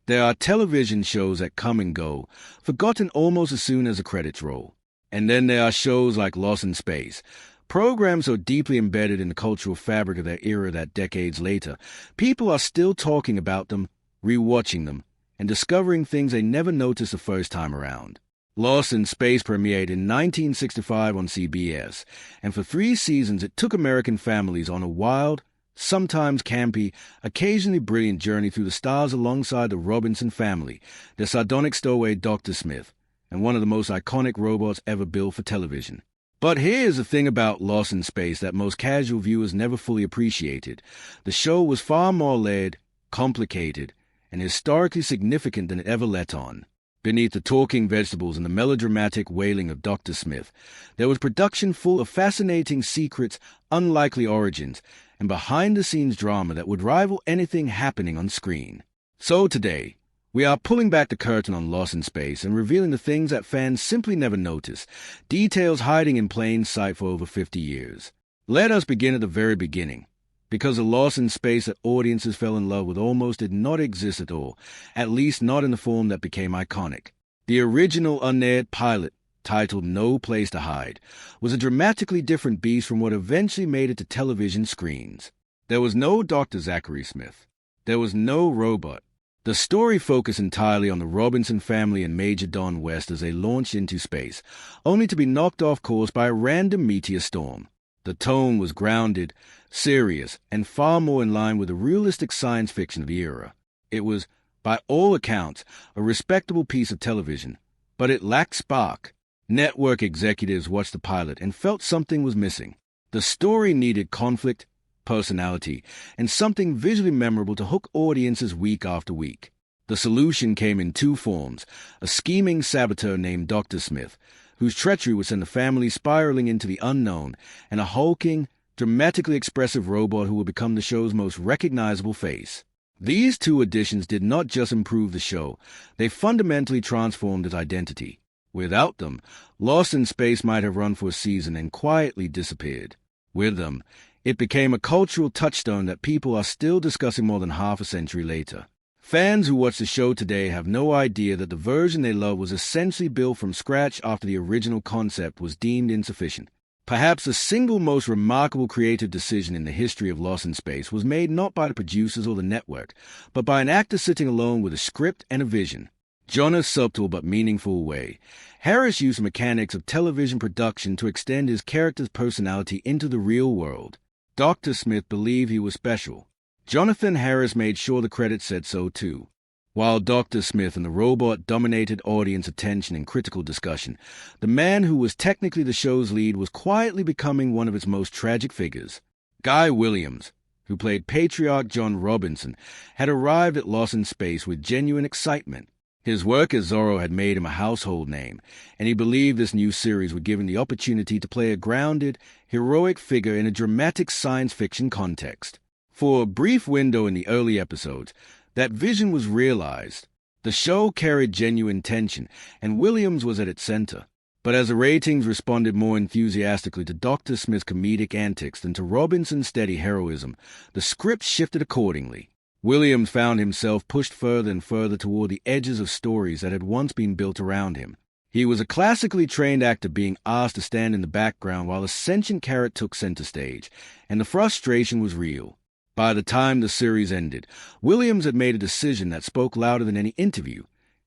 There are television shows that come and go, forgotten almost as soon as the credits roll. And then there are shows like Lost in Space, programs so deeply embedded in the cultural fabric of their era that decades later, people are still talking about them, rewatching them, and discovering things they never noticed the first time around. Lost in Space premiered in 1965 on CBS, and for 3 seasons it took American families on a wild, sometimes campy, occasionally brilliant journey through the stars alongside the Robinson family, the sardonic stowaway Dr. Smith, and one of the most iconic robots ever built for television. But here's the thing about Lost in Space that most casual viewers never fully appreciated. The show was far more layered, complicated, and historically significant than it ever let on. Beneath the talking vegetables and the melodramatic wailing of Dr. Smith, there was production full of fascinating secrets, unlikely origins, and behind-the-scenes drama that would rival anything happening on screen. So today, we are pulling back the curtain on Lost in Space and revealing the things that fans simply never notice, details hiding in plain sight for over 50 years. Let us begin at the very beginning, because the Lost in Space that audiences fell in love with almost did not exist at all, at least not in the form that became iconic. The original unaired pilot, titled No Place to Hide, was a dramatically different beast from what eventually made it to television screens. There was no Dr. Zachary Smith. There was no robot. The story focused entirely on the Robinson family and Major Don West as they launched into space, only to be knocked off course by a random meteor storm. The tone was grounded, serious, and far more in line with the realistic science fiction of the era. It was, by all accounts, a respectable piece of television, but it lacked spark. Network executives watched the pilot and felt something was missing. The story needed conflict, personality, and something visually memorable to hook audiences week after week. The solution came in 2 forms: a scheming saboteur named Dr. Smith, whose treachery would send the family spiraling into the unknown, and a hulking, dramatically expressive robot who would become the show's most recognizable face. These 2 additions did not just improve the show, they fundamentally transformed its identity. Without them, Lost in Space might have run for a season and quietly disappeared. With them, it became a cultural touchstone that people are still discussing more than half a century later. Fans who watch the show today have no idea that the version they love was essentially built from scratch after the original concept was deemed insufficient. Perhaps the single most remarkable creative decision in the history of Lost in Space was made not by the producers or the network, but by an actor sitting alone with a script and a vision. In a subtle but meaningful way, Harris used the mechanics of television production to extend his character's personality into the real world. Dr. Smith believed he was special. Jonathan Harris made sure the credits said so too. While Dr. Smith and the robot dominated audience attention and critical discussion, the man who was technically the show's lead was quietly becoming one of its most tragic figures. Guy Williams, who played Patriarch John Robinson, had arrived at Lost in Space with genuine excitement. His work as Zorro had made him a household name, and he believed this new series would give him the opportunity to play a grounded, heroic figure in a dramatic science fiction context. For a brief window in the early episodes, that vision was realized. The show carried genuine tension, and Williams was at its center. But as the ratings responded more enthusiastically to Dr. Smith's comedic antics than to Robinson's steady heroism, the script shifted accordingly. Williams found himself pushed further and further toward the edges of stories that had once been built around him. He was a classically trained actor being asked to stand in the background while a sentient character took center stage, and the frustration was real. By the time the series ended, Williams had made a decision that spoke louder than any interview.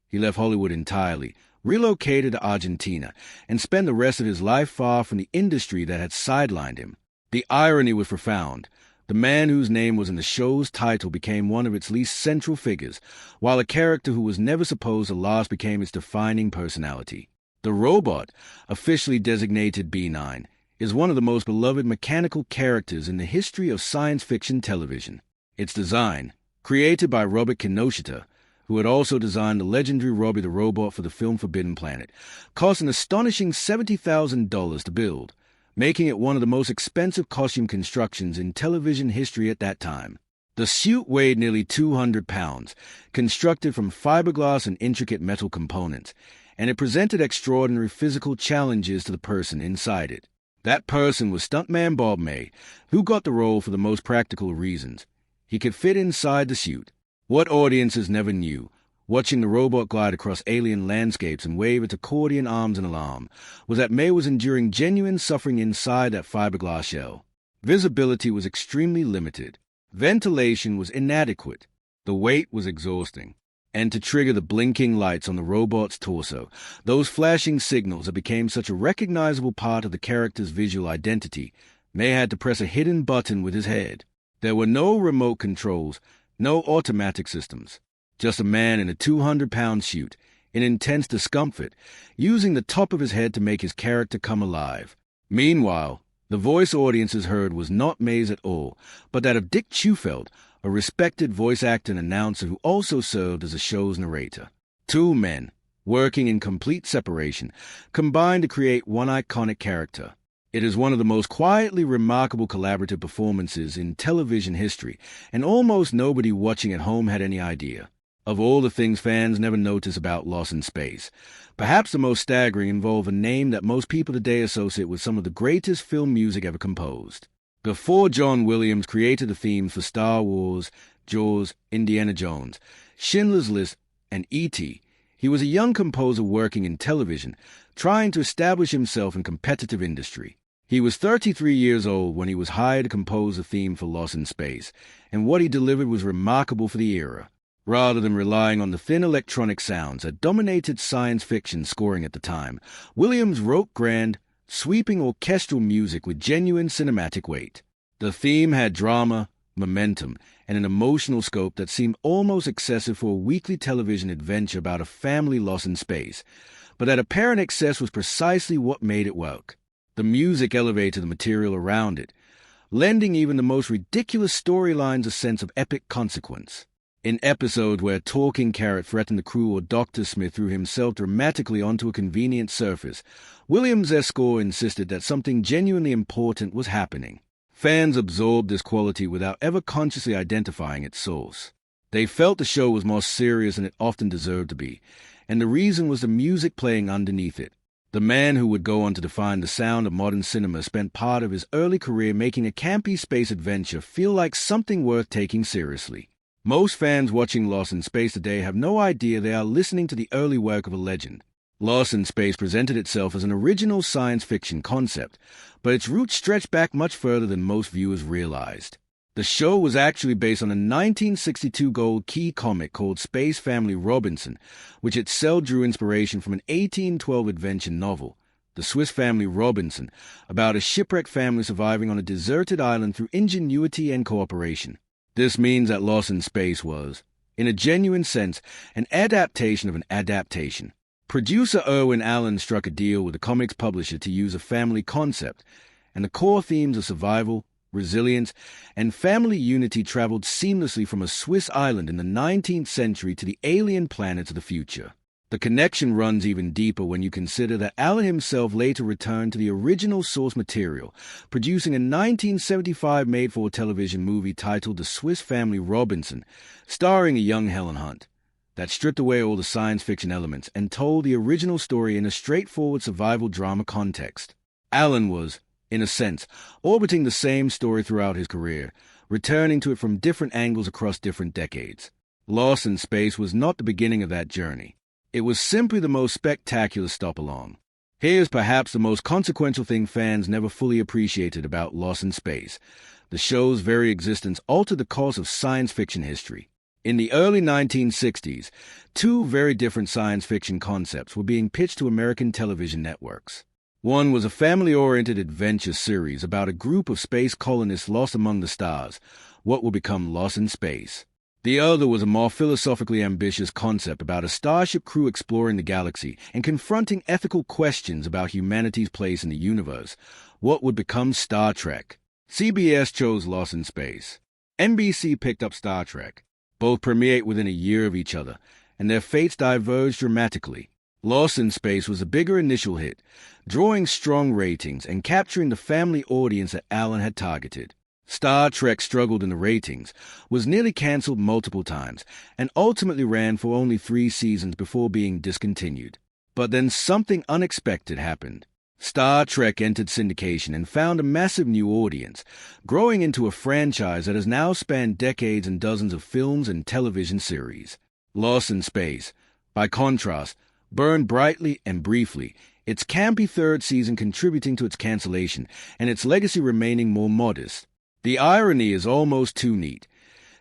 He left Hollywood entirely, relocated to Argentina, and spent the rest of his life far from the industry that had sidelined him. The irony was profound. The man whose name was in the show's title became one of its least central figures, while a character who was never supposed to last became its defining personality. The robot, officially designated B9, is one of the most beloved mechanical characters in the history of science fiction television. Its design, created by Robert Kinoshita, who had also designed the legendary Robbie the Robot for the film Forbidden Planet, cost an astonishing $70,000 to build, making it one of the most expensive costume constructions in television history at that time. The suit weighed nearly 200 pounds, constructed from fiberglass and intricate metal components, and it presented extraordinary physical challenges to the person inside it. That person was stuntman Bob May, who got the role for the most practical reasons. He could fit inside the suit. What audiences never knew Watching the robot glide across alien landscapes and wave its accordion arms in alarm was that May was enduring genuine suffering inside that fiberglass shell. Visibility was extremely limited. Ventilation was inadequate. The weight was exhausting. And to trigger the blinking lights on the robot's torso, those flashing signals that became such a recognizable part of the character's visual identity, May had to press a hidden button with his head. There were no remote controls, no automatic systems. Just a man in a 200-pound suit, in intense discomfort, using the top of his head to make his character come alive. Meanwhile, the voice audiences heard was not May's at all, but that of Dick Chufeld, a respected voice actor and announcer who also served as the show's narrator. Two men, working in complete separation, combined to create one iconic character. It is one of the most quietly remarkable collaborative performances in television history, and almost nobody watching at home had any idea. Of all the things fans never notice about Lost in Space, perhaps the most staggering involve a name that most people today associate with some of the greatest film music ever composed. Before John Williams created the themes for Star Wars, Jaws, Indiana Jones, Schindler's List, and E.T., he was a young composer working in television, trying to establish himself in competitive industry. He was 33 years old when he was hired to compose the theme for Lost in Space, and what he delivered was remarkable for the era. Rather than relying on the thin electronic sounds that dominated science fiction scoring at the time, Williams wrote grand, sweeping orchestral music with genuine cinematic weight. The theme had drama, momentum, and an emotional scope that seemed almost excessive for a weekly television adventure about a family lost in space, but that apparent excess was precisely what made it work. The music elevated the material around it, lending even the most ridiculous storylines a sense of epic consequence. In episodes where a talking carrot threatened the crew or Dr. Smith threw himself dramatically onto a convenient surface, Williams' score insisted that something genuinely important was happening. Fans absorbed this quality without ever consciously identifying its source. They felt the show was more serious than it often deserved to be, and the reason was the music playing underneath it. The man who would go on to define the sound of modern cinema spent part of his early career making a campy space adventure feel like something worth taking seriously. Most fans watching Lost in Space today have no idea they are listening to the early work of a legend. Lost in Space presented itself as an original science fiction concept, but its roots stretch back much further than most viewers realized. The show was actually based on a 1962 Gold Key comic called Space Family Robinson, which itself drew inspiration from an 1812 adventure novel, The Swiss Family Robinson, about a shipwrecked family surviving on a deserted island through ingenuity and cooperation. This means that Lost in Space was, in a genuine sense, an adaptation of an adaptation. Producer Irwin Allen struck a deal with the comics publisher to use a family concept, and the core themes of survival, resilience, and family unity traveled seamlessly from a Swiss island in the 19th century to the alien planets of the future. The connection runs even deeper when you consider that Allen himself later returned to the original source material, producing a 1975 made-for-television movie titled The Swiss Family Robinson, starring a young Helen Hunt, that stripped away all the science fiction elements and told the original story in a straightforward survival drama context. Allen was, in a sense, orbiting the same story throughout his career, returning to it from different angles across different decades. Lost in Space was not the beginning of that journey. It was simply the most spectacular stop along. Here's perhaps the most consequential thing fans never fully appreciated about Lost in Space. The show's very existence altered the course of science fiction history. In the early 1960s, two very different science fiction concepts were being pitched to American television networks. One was a family-oriented adventure series about a group of space colonists lost among the stars, what would become Lost in Space. The other was a more philosophically ambitious concept about a starship crew exploring the galaxy and confronting ethical questions about humanity's place in the universe, what would become Star Trek. CBS chose Lost in Space. NBC picked up Star Trek. Both premiered within a year of each other, and their fates diverged dramatically. Lost in Space was a bigger initial hit, drawing strong ratings and capturing the family audience that Allen had targeted. Star Trek struggled in the ratings, was nearly canceled multiple times, and ultimately ran for only 3 seasons before being discontinued. But then something unexpected happened. Star Trek entered syndication and found a massive new audience, growing into a franchise that has now spanned decades and dozens of films and television series. Lost in Space, by contrast, burned brightly and briefly, its campy third season contributing to its cancellation, and its legacy remaining more modest. The irony is almost too neat.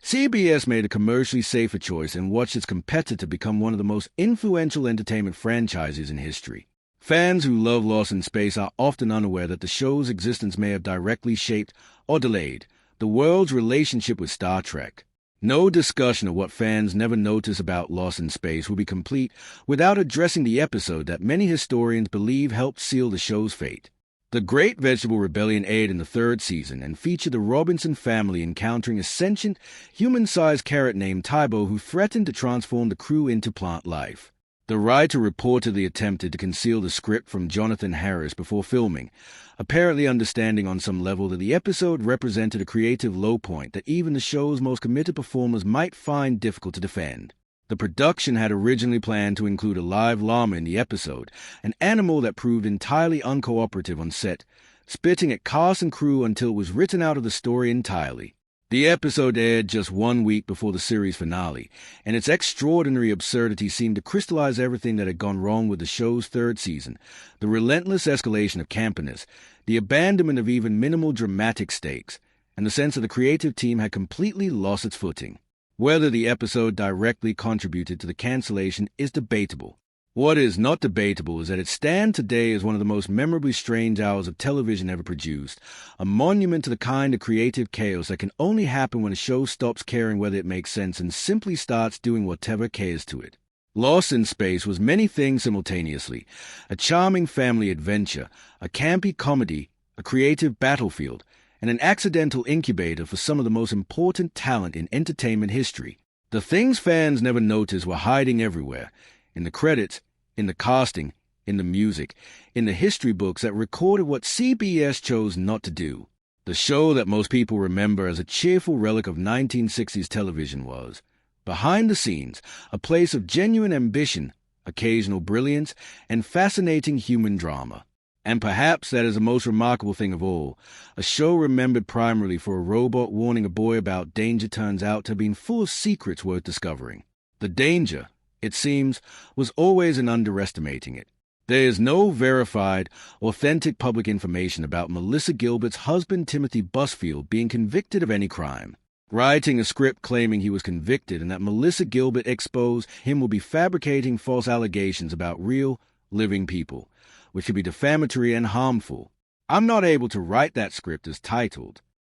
CBS made a commercially safer choice and watched its competitor become one of the most influential entertainment franchises in history. Fans who love Lost in Space are often unaware that the show's existence may have directly shaped, or delayed, the world's relationship with Star Trek. No discussion of what fans never notice about Lost in Space will be complete without addressing the episode that many historians believe helped seal the show's fate. The Great Vegetable Rebellion aired in the third season and featured the Robinson family encountering a sentient, human-sized carrot named Tybo who threatened to transform the crew into plant life. The writer reportedly attempted to conceal the script from Jonathan Harris before filming, apparently understanding on some level that the episode represented a creative low point that even the show's most committed performers might find difficult to defend. The production had originally planned to include a live llama in the episode, an animal that proved entirely uncooperative on set, spitting at cast and crew until it was written out of the story entirely. The episode aired just 1 week before the series finale, and its extraordinary absurdity seemed to crystallize everything that had gone wrong with the show's third season: the relentless escalation of campiness, the abandonment of even minimal dramatic stakes, and the sense that the creative team had completely lost its footing. Whether the episode directly contributed to the cancellation is debatable. What is not debatable is that it stands today as one of the most memorably strange hours of television ever produced, a monument to the kind of creative chaos that can only happen when a show stops caring whether it makes sense and simply starts doing whatever cares to it. Lost in Space was many things simultaneously: a charming family adventure, a campy comedy, a creative battlefield, and an accidental incubator for some of the most important talent in entertainment history. The things fans never noticed were hiding everywhere: in the credits, in the casting, in the music, in the history books that recorded what CBS chose not to do. The show that most people remember as a cheerful relic of 1960s television was, behind the scenes, a place of genuine ambition, occasional brilliance, and fascinating human drama. And perhaps that is the most remarkable thing of all, a show remembered primarily for a robot warning a boy about danger turns out to have been full of secrets worth discovering. The danger, it seems, was always in underestimating it. There is no verified, authentic public information about Melissa Gilbert's husband Timothy Busfield being convicted of any crime. Writing a script claiming he was convicted and that Melissa Gilbert exposed him will be fabricating false allegations about real, living people, which could be defamatory and harmful. I'm not able to write that script as titled.